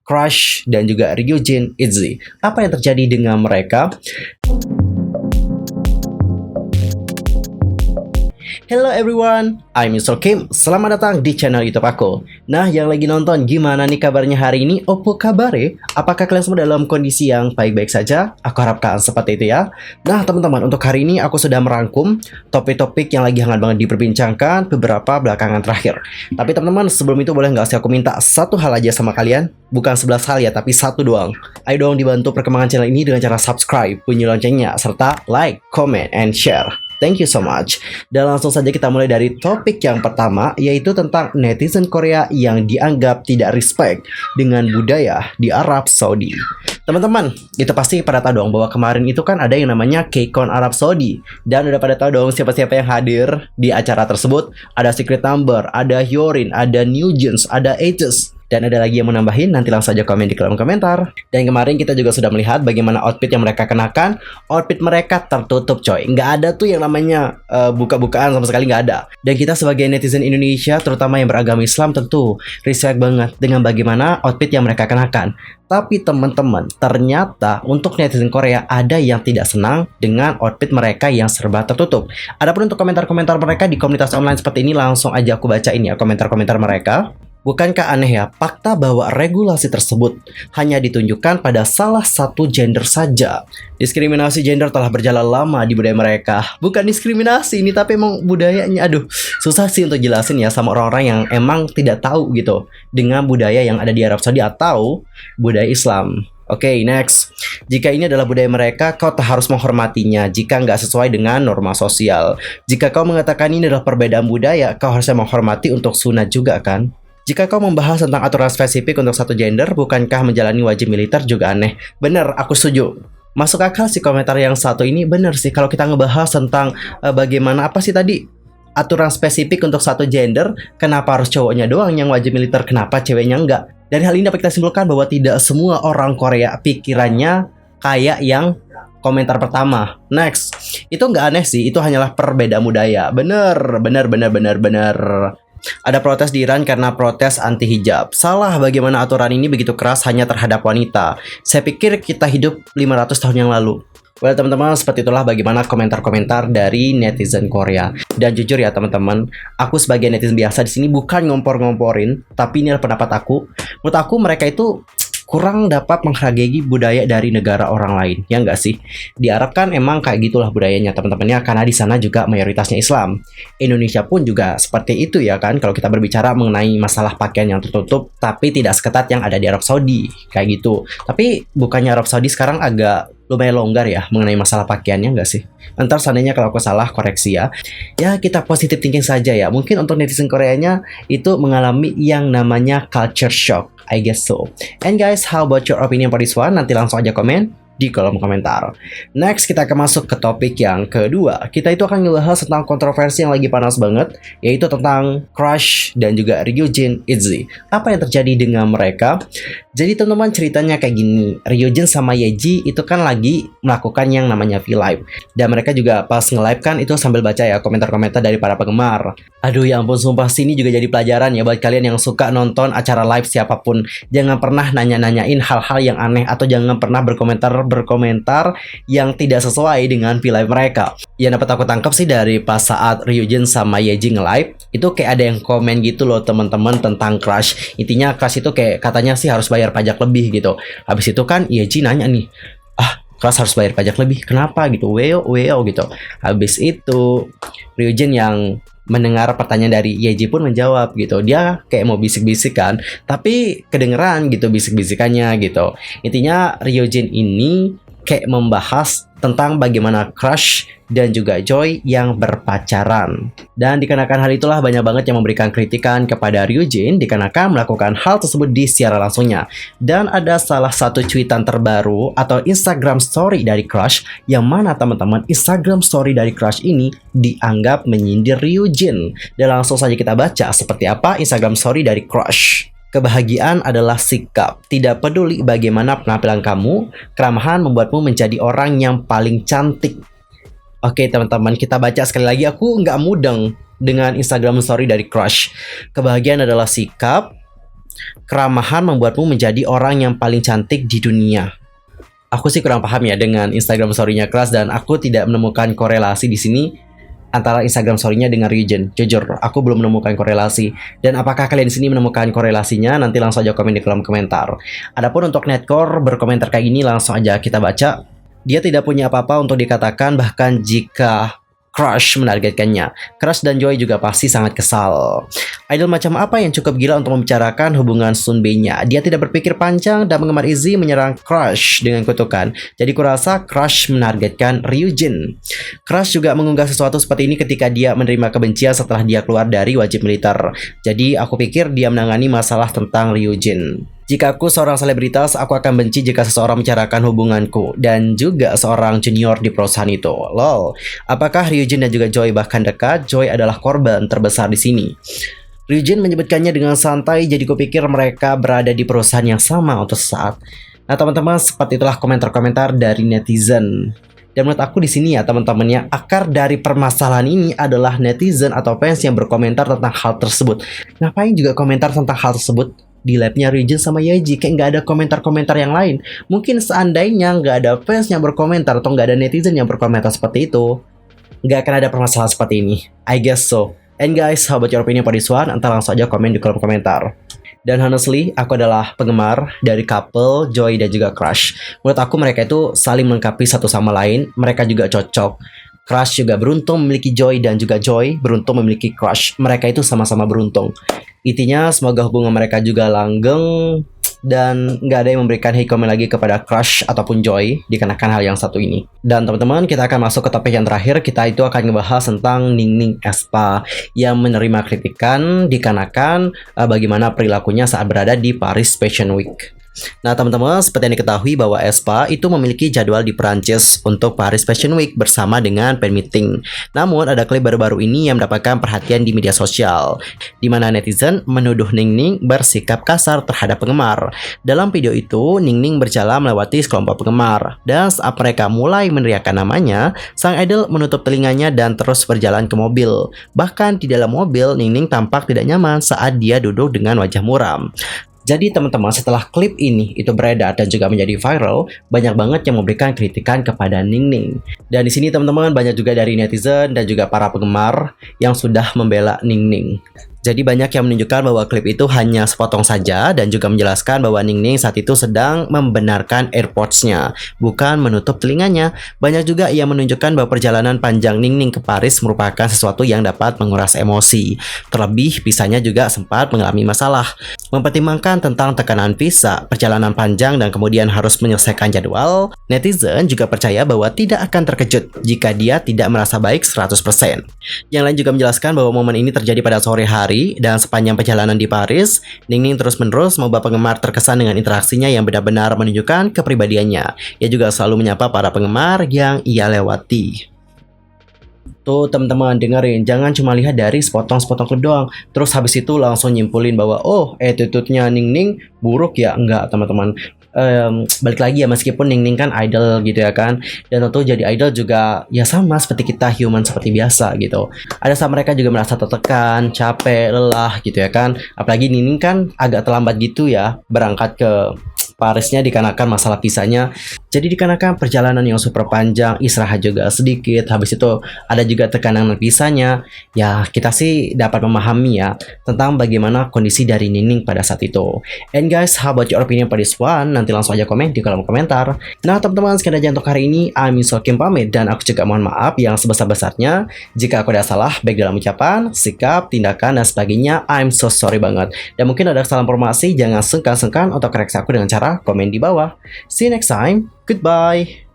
Crush dan juga Ryujin Itzy. Apa yang terjadi dengan mereka? Hello everyone, I'm Mr. Kim. Selamat datang di channel YouTube aku. Nah, yang lagi nonton, gimana nih kabarnya hari ini? Opo kabare? Apakah kalian semua dalam kondisi yang baik-baik saja? Aku harapkan seperti itu ya. Nah, teman-teman, untuk hari ini aku sudah merangkum topik-topik yang lagi hangat banget diperbincangkan beberapa belakangan terakhir. Tapi teman-teman, sebelum itu boleh nggak sih aku minta satu hal aja sama kalian? Bukan 11 hal ya, tapi satu doang. Ayo dong dibantu perkembangan channel ini dengan cara subscribe, bunyi loncengnya, serta like, comment, and share. Thank you so much. Dan langsung saja kita mulai dari topik yang pertama, yaitu tentang netizen Korea yang dianggap tidak respect dengan budaya di Arab Saudi. Teman-teman, itu pasti pada tahu dong bahwa kemarin itu kan ada yang namanya KCON Arab Saudi. Dan udah pada tahu dong siapa-siapa yang hadir di acara tersebut. Ada Secret Number, ada Hyorin, ada Newjeans, ada Aegis. Dan ada lagi yang mau nambahin, nanti langsung saja komen di kolom komentar. Dan kemarin kita juga sudah melihat bagaimana outfit yang mereka kenakan. Outfit mereka tertutup coy. Nggak ada tuh yang namanya buka-bukaan, sama sekali nggak ada. Dan kita sebagai netizen Indonesia, terutama yang beragama Islam, tentu respect banget dengan bagaimana outfit yang mereka kenakan. Tapi teman-teman, ternyata untuk netizen Korea ada yang tidak senang dengan outfit mereka yang serba tertutup. Adapun untuk komentar-komentar mereka di komunitas online seperti ini, langsung aja aku bacain ya komentar-komentar mereka. Bukankah aneh ya, fakta bahwa regulasi tersebut hanya ditunjukkan pada salah satu gender saja. Diskriminasi gender telah berjalan lama di budaya mereka. Bukan diskriminasi ini, tapi emang budayanya. Aduh, susah sih untuk jelasin ya sama orang-orang yang emang tidak tahu gitu dengan budaya yang ada di Arab Saudi atau budaya Islam. Oke, next. Jika ini adalah budaya mereka, kau tak harus menghormatinya jika nggak sesuai dengan norma sosial. Jika kau mengatakan ini adalah perbedaan budaya, kau harusnya menghormati untuk sunat juga kan? Jika kau membahas tentang aturan spesifik untuk satu gender, bukankah menjalani wajib militer juga aneh? Bener, aku setuju. Masuk akal sih komentar yang satu ini, bener sih. Kalau kita ngebahas tentang bagaimana, apa sih tadi? Aturan spesifik untuk satu gender, kenapa harus cowoknya doang yang wajib militer, kenapa ceweknya enggak? Dari hal ini dapat kita simpulkan bahwa tidak semua orang Korea pikirannya kayak yang komentar pertama. Next, itu nggak aneh sih, itu hanyalah perbedaan budaya. Bener. Ada protes di Iran karena protes anti-hijab. Salah bagaimana aturan ini begitu keras hanya terhadap wanita. Saya pikir kita hidup 500 tahun yang lalu. Well teman-teman, seperti itulah bagaimana komentar-komentar dari netizen Korea. Dan jujur ya teman-teman, aku sebagai netizen biasa di sini bukan ngompor-ngomporin, tapi ini adalah pendapat aku. Menurut aku mereka itu kurang dapat menghargai budaya dari negara orang lain, ya nggak sih? Di Arab kan emang kayak gitulah budayanya teman-temannya, karena di sana juga mayoritasnya Islam. Indonesia pun juga seperti itu ya kan, kalau kita berbicara mengenai masalah pakaian yang tertutup, tapi tidak seketat yang ada di Arab Saudi, kayak gitu. Tapi bukannya Arab Saudi sekarang agak lumayan longgar ya mengenai masalah pakaiannya nggak sih? Ntar seandainya kalau aku salah koreksi ya. Ya kita positive thinking saja ya. Mungkin untuk netizen Koreanya itu mengalami yang namanya culture shock. I guess so. And guys, how about your opinion for this one? Nanti langsung aja komen di kolom komentar. Next, kita akan masuk ke topik yang kedua. Kita itu akan ngebahas tentang kontroversi yang lagi panas banget, yaitu tentang Crush dan juga Ryujin Itzy. Apa yang terjadi dengan mereka? Jadi teman-teman, ceritanya kayak gini. Ryujin sama Yeji itu kan lagi melakukan yang namanya V-Live. Dan mereka juga pas nge-live kan itu sambil baca ya komentar-komentar dari para penggemar. Aduh ya ampun, sumpah sini juga jadi pelajaran ya buat kalian yang suka nonton acara live siapapun. Jangan pernah nanya-nanyain hal-hal yang aneh, atau jangan pernah berkomentar yang tidak sesuai dengan V-Live mereka. Yang dapat aku tangkap sih dari pas saat Ryujin sama Yeji nge-live, itu kayak ada yang komen gitu loh teman-teman tentang Crush. Intinya Crush itu kayak katanya sih harus bayar pajak lebih gitu. Habis itu kan Yeji nanya nih, Crush harus bayar pajak lebih, kenapa gitu? Weo gitu. Habis itu Ryujin yang mendengar pertanyaan dari Yeji pun menjawab gitu. Dia kayak mau bisik-bisik kan, tapi kedengeran gitu bisik-bisikannya gitu. Intinya Ryujin ini kayak membahas tentang bagaimana Crush dan juga Joy yang berpacaran. Dan dikarenakan hal itulah banyak banget yang memberikan kritikan kepada Ryujin dikarenakan melakukan hal tersebut di siaran langsungnya. Dan ada salah satu cuitan terbaru atau Instagram story dari Crush, yang mana teman-teman Instagram story dari Crush ini dianggap menyindir Ryujin. Dan langsung saja kita baca seperti apa Instagram story dari Crush. Kebahagiaan adalah sikap. Tidak peduli bagaimana penampilan kamu, keramahan membuatmu menjadi orang yang paling cantik. Oke teman-teman, kita baca sekali lagi. Aku nggak mudeng dengan Instagram story dari Crush. Kebahagiaan adalah sikap. Keramahan membuatmu menjadi orang yang paling cantik di dunia. Aku sih kurang paham ya dengan Instagram story-nya Crush, dan aku tidak menemukan korelasi di sini antara Instagram story-nya dengan Ryujin. Jujur, aku belum menemukan korelasi. Dan apakah kalian di sini menemukan korelasinya? Nanti langsung aja komen di kolom komentar. Adapun untuk Netcore berkomentar kayak gini, langsung aja kita baca. Dia tidak punya apa-apa untuk dikatakan, bahkan jika Crush menargetkannya. Crush dan Joy juga pasti sangat kesal. Idol macam apa yang cukup gila untuk membicarakan hubungan Sunbae-nya? Dia tidak berpikir panjang dan penggemar Izzy menyerang Crush dengan kutukan. Jadi kurasa Crush menargetkan Ryujin. Crush juga mengunggah sesuatu seperti ini ketika dia menerima kebencian setelah dia keluar dari wajib militer. Jadi aku pikir dia menangani masalah tentang Ryujin. Jika aku seorang selebritas, aku akan benci jika seseorang membicarakan hubunganku dan juga seorang junior di perusahaan itu. Lol, apakah Ryujin dan juga Joy bahkan dekat? Joy adalah korban terbesar di sini. Ryujin menyebutkannya dengan santai, jadi kupikir mereka berada di perusahaan yang sama untuk sesaat. Nah teman-teman, seperti itulah komentar-komentar dari netizen. Dan menurut aku di sini ya teman-teman ya, akar dari permasalahan ini adalah netizen atau fans yang berkomentar tentang hal tersebut. Ngapain juga komentar tentang hal tersebut? Di labnya Ryujin sama Yeji, kayak nggak ada komentar-komentar yang lain. Mungkin seandainya nggak ada fans yang berkomentar atau nggak ada netizen yang berkomentar seperti itu, nggak akan ada permasalahan seperti ini. I guess so. And guys, how about your opinion for this one? Entar langsung aja komen di kolom komentar. Dan honestly, aku adalah penggemar dari couple Joy dan juga Crush. Menurut aku mereka itu saling melengkapi satu sama lain. Mereka juga cocok. Crush juga beruntung memiliki Joy dan juga Joy beruntung memiliki Crush. Mereka itu sama-sama beruntung. Intinya semoga hubungan mereka juga langgeng dan nggak ada yang memberikan hate comment lagi kepada Crush ataupun Joy dikarenakan hal yang satu ini. Dan teman-teman, kita akan masuk ke topik yang terakhir. Kita itu akan ngebahas tentang Ningning aespa yang menerima kritikan dikarenakan bagaimana perilakunya saat berada di Paris Fashion Week. Nah teman-teman, seperti yang diketahui bahwa aespa itu memiliki jadwal di Perancis untuk Paris Fashion Week bersama dengan fan meeting. Namun ada klip baru-baru ini yang mendapatkan perhatian di media sosial, di mana netizen menuduh Ningning bersikap kasar terhadap penggemar. Dalam video itu, Ningning berjalan melewati sekelompok penggemar, dan saat mereka mulai meneriakkan namanya, sang idol menutup telinganya dan terus berjalan ke mobil. Bahkan di dalam mobil, Ningning tampak tidak nyaman saat dia duduk dengan wajah muram. Jadi teman-teman, setelah klip ini itu beredar dan juga menjadi viral, banyak banget yang memberikan kritikan kepada Ningning. Dan di sini teman-teman, banyak juga dari netizen dan juga para penggemar yang sudah membela Ningning. Jadi banyak yang menunjukkan bahwa klip itu hanya sepotong saja dan juga menjelaskan bahwa Ningning saat itu sedang membenarkan AirPods-nya, bukan menutup telinganya. Banyak juga yang menunjukkan bahwa perjalanan panjang Ningning ke Paris merupakan sesuatu yang dapat menguras emosi. Terlebih, visanya juga sempat mengalami masalah. Mempertimbangkan tentang tekanan visa, perjalanan panjang, dan kemudian harus menyelesaikan jadwal, netizen juga percaya bahwa tidak akan terkejut jika dia tidak merasa baik 100%. Yang lain juga menjelaskan bahwa momen ini terjadi pada sore hari dan sepanjang perjalanan di Paris, Ningning terus-menerus membuat penggemar terkesan dengan interaksinya yang benar-benar menunjukkan kepribadiannya. Ia juga selalu menyapa para penggemar yang ia lewati. Tuh teman-teman dengerin, jangan cuma lihat dari sepotong-sepotong klip doang, terus habis itu langsung nyimpulin bahwa oh attitude-nya Ningning buruk ya. Enggak teman-teman. Balik lagi ya, meskipun Ningning kan idol gitu ya kan, dan tentu jadi idol juga ya sama seperti kita human seperti biasa gitu. Ada saat mereka juga merasa tertekan, capek, lelah gitu ya kan. Apalagi Ningning kan agak terlambat gitu ya berangkat ke Parisnya dikarenakan masalah visanya. Jadi dikarenakan perjalanan yang super panjang, istirahat juga sedikit, habis itu ada juga tekanan visanya. Ya kita sih dapat memahami ya tentang bagaimana kondisi dari Ningning pada saat itu. And guys, how about your opinion for this one? Nanti langsung aja komen di kolom komentar. Nah teman-teman, sekian aja untuk hari ini. I'm Sokim pamit, dan aku juga mohon maaf yang sebesar-besarnya jika aku ada salah baik dalam ucapan, sikap, tindakan, dan sebagainya. I'm so sorry banget. Dan mungkin ada kesalahan informasi, jangan sungkan-sungkan untuk koreksi aku dengan cara komen di bawah. See you next time. Goodbye.